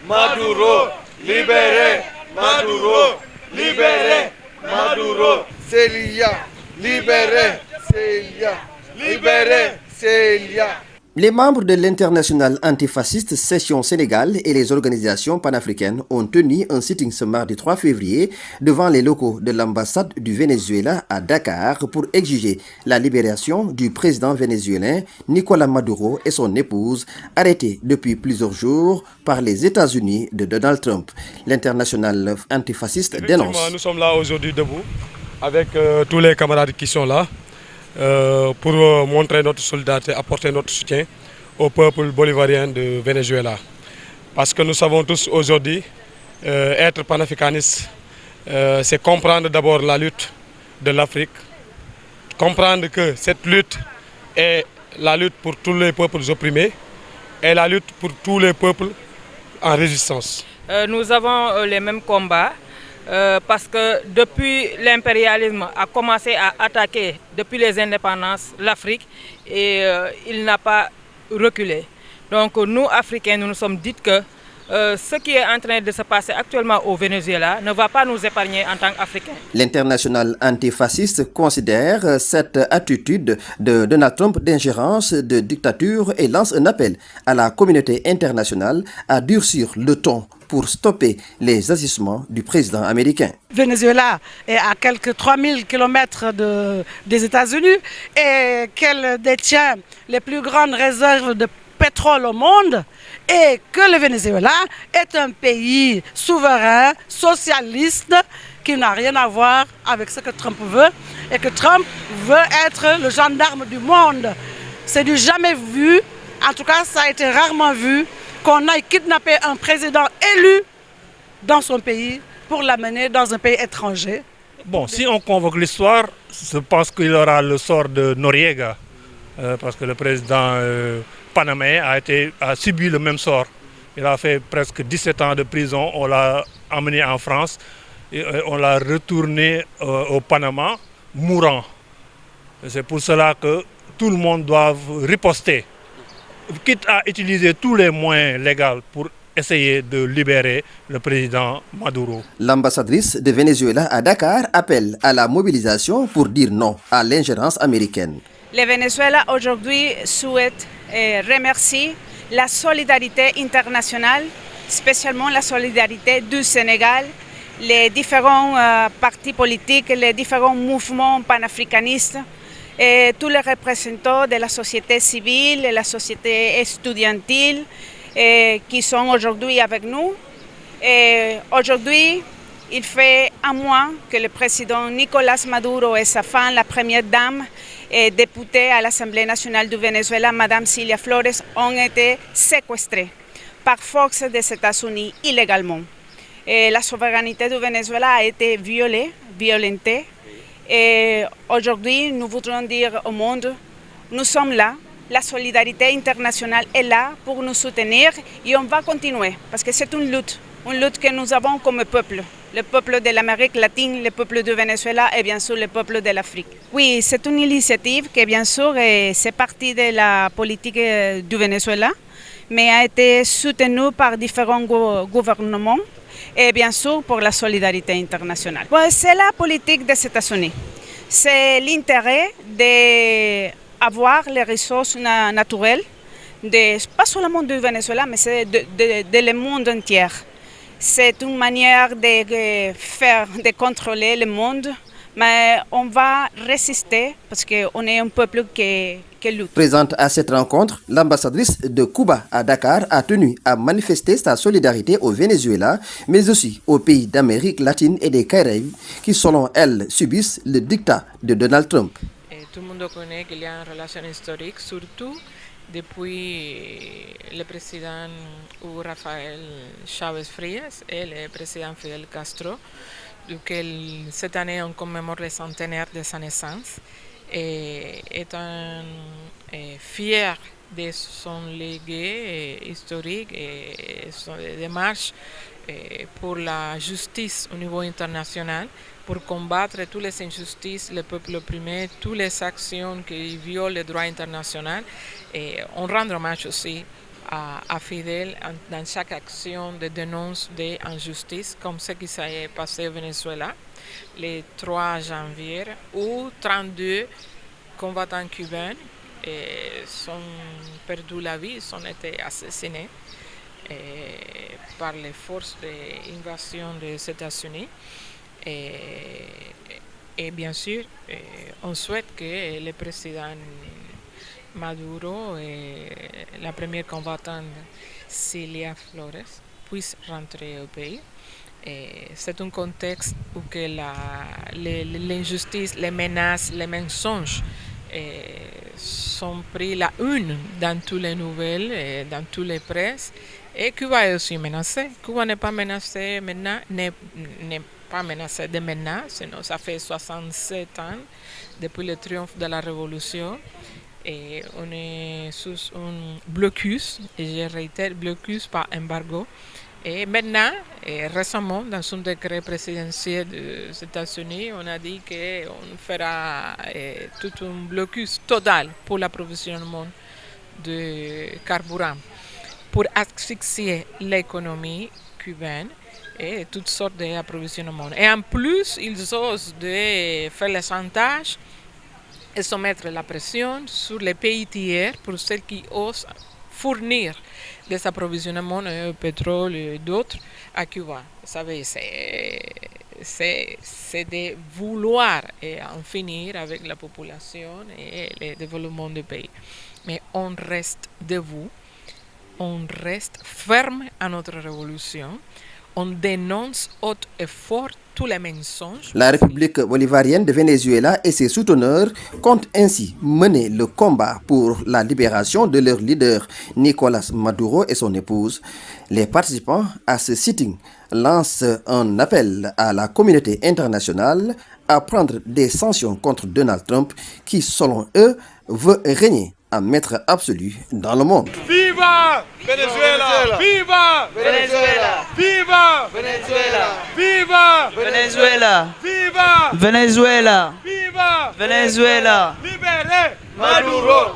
Maduro, libéré, Maduro, libéré, Maduro, Celia, libéré, Celia, libéré, Celia. Les membres de l'international antifasciste Session Sénégal et les organisations panafricaines ont tenu un sitting ce mardi 3 février devant les locaux de l'ambassade du Venezuela à Dakar pour exiger la libération du président vénézuélien Nicolás Maduro et son épouse, arrêtés depuis plusieurs jours par les États-Unis de Donald Trump. L'international antifasciste dénonce. Nous sommes là aujourd'hui debout avec tous les camarades qui sont là. Pour montrer notre solidarité, apporter notre soutien au peuple bolivarien de Venezuela. Parce que nous savons tous aujourd'hui, être panafricaniste, c'est comprendre d'abord la lutte de l'Afrique, comprendre que cette lutte est la lutte pour tous les peuples opprimés et la lutte pour tous les peuples en résistance. Nous avons les mêmes combats. Parce que depuis l'impérialisme a commencé à attaquer, depuis les indépendances, l'Afrique, et il n'a pas reculé. Donc nous, Africains, nous nous sommes dit que ce qui est en train de se passer actuellement au Venezuela ne va pas nous épargner en tant qu'Africains. L'international antifasciste considère cette attitude de Donald Trump d'ingérence, de dictature et lance un appel à la communauté internationale à durcir le ton pour stopper les agissements du président américain. Venezuela est à quelques 3000 km des États-Unis et qu'elle détient les plus grandes réserves de pétrole au monde et que le Venezuela est un pays souverain, socialiste, qui n'a rien à voir avec ce que Trump veut et que Trump veut être le gendarme du monde. C'est du jamais vu, en tout cas ça a été rarement vu, qu'on aille kidnapper un président élu dans son pays pour l'amener dans un pays étranger. Bon, si on convoque l'histoire, je pense qu'il aura le sort de Noriega, parce que le président panaméen a subi le même sort. Il a fait presque 17 ans de prison, on l'a emmené en France, et on l'a retourné au Panama, mourant. C'est pour cela que tout le monde doit riposter, quitte à utiliser tous les moyens légaux pour essayer de libérer le président Maduro. L'ambassadrice de Venezuela à Dakar appelle à la mobilisation pour dire non à l'ingérence américaine. Le Venezuela aujourd'hui souhaite et remercie la solidarité internationale, spécialement la solidarité du Sénégal, les différents partis politiques, les différents mouvements panafricanistes, et tous les représentants de la société civile et la société estudiantine qui sont aujourd'hui avec nous. Aujourd'hui, il fait un mois que le président Nicolás Maduro et sa femme, la première dame et députée à l'Assemblée nationale du Venezuela, Madame Cilia Flores, ont été séquestrés par force des États-Unis illégalement. Et la souveraineté du Venezuela a été violentée. Et aujourd'hui, nous voudrons dire au monde, nous sommes là, la solidarité internationale est là pour nous soutenir et on va continuer parce que c'est une lutte que nous avons comme peuple. Le peuple de l'Amérique latine, le peuple du Venezuela et bien sûr le peuple de l'Afrique. Oui, c'est une initiative qui bien sûr c'est partie de la politique du Venezuela, mais a été soutenue par différents gouvernements et bien sûr pour la solidarité internationale. C'est la politique des États-Unis. C'est l'intérêt d'avoir les ressources naturelles, pas seulement du Venezuela, mais c'est de le monde entier. C'est une manière de contrôler le monde, mais on va résister parce qu'on est un peuple qui lutte. Présente à cette rencontre, l'ambassadrice de Cuba à Dakar a tenu à manifester sa solidarité au Venezuela, mais aussi aux pays d'Amérique latine et des Caraïbes qui, selon elle, subissent le diktat de Donald Trump. Tout le monde connaît qu'il y a une relation historique, surtout depuis le président Rafael Chávez Frías et le président Fidel Castro, duquel cette année on commémore le centenaire de sa naissance, et étant fier de son légué historique et son démarche pour la justice au niveau international, pour combattre toutes les injustices, le peuple opprimé, toutes les actions qui violent le droit international. Et on rend hommage aussi à fidèle dans chaque action de dénonce des injustices, comme ce qui s'est passé au Venezuela le 3 janvier, où 32 combattants cubains sont perdu la vie, sont été assassinés par les forces d'invasion des États-Unis. Et bien sûr, on souhaite que le président Maduro et la première combattante Cilia Flores puissent rentrer au pays. C'est un contexte où l'injustice, les menaces, les mensonges sont pris la une dans toutes les nouvelles et dans toutes les presses. Et Cuba est aussi menacée. Cuba n'est pas menacée maintenant, n'est pas menacée de maintenant, sinon ça fait 67 ans depuis le triomphe de la Révolution. Et on est sous un blocus, et je réitère, blocus par embargo. Et maintenant, récemment, dans un décret présidentiel des États-Unis, on a dit qu'on fera tout un blocus total pour l'approvisionnement de carburant, pour asphyxier l'économie cubaine et toutes sortes d'approvisionnements. Et en plus, ils osent de faire le chantage et soumettre la pression sur les pays tiers pour ceux qui osent fournir des approvisionnements de pétrole et d'autres à Cuba. Vous savez, c'est de vouloir en finir avec la population et le développement du pays. Mais on reste debout, on reste ferme à notre révolution, on dénonce haut et fort tous les mensonges. La République bolivarienne de Venezuela et ses souteneurs comptent ainsi mener le combat pour la libération de leur leader Nicolás Maduro et son épouse. Les participants à ce sitting lancent un appel à la communauté internationale à prendre des sanctions contre Donald Trump qui, selon eux, veut régner en maître absolu dans le monde. Viva Venezuela! Viva Venezuela! Viva Venezuela! Viva Venezuela! Viva Venezuela! Viva Venezuela! Libérez Maduro!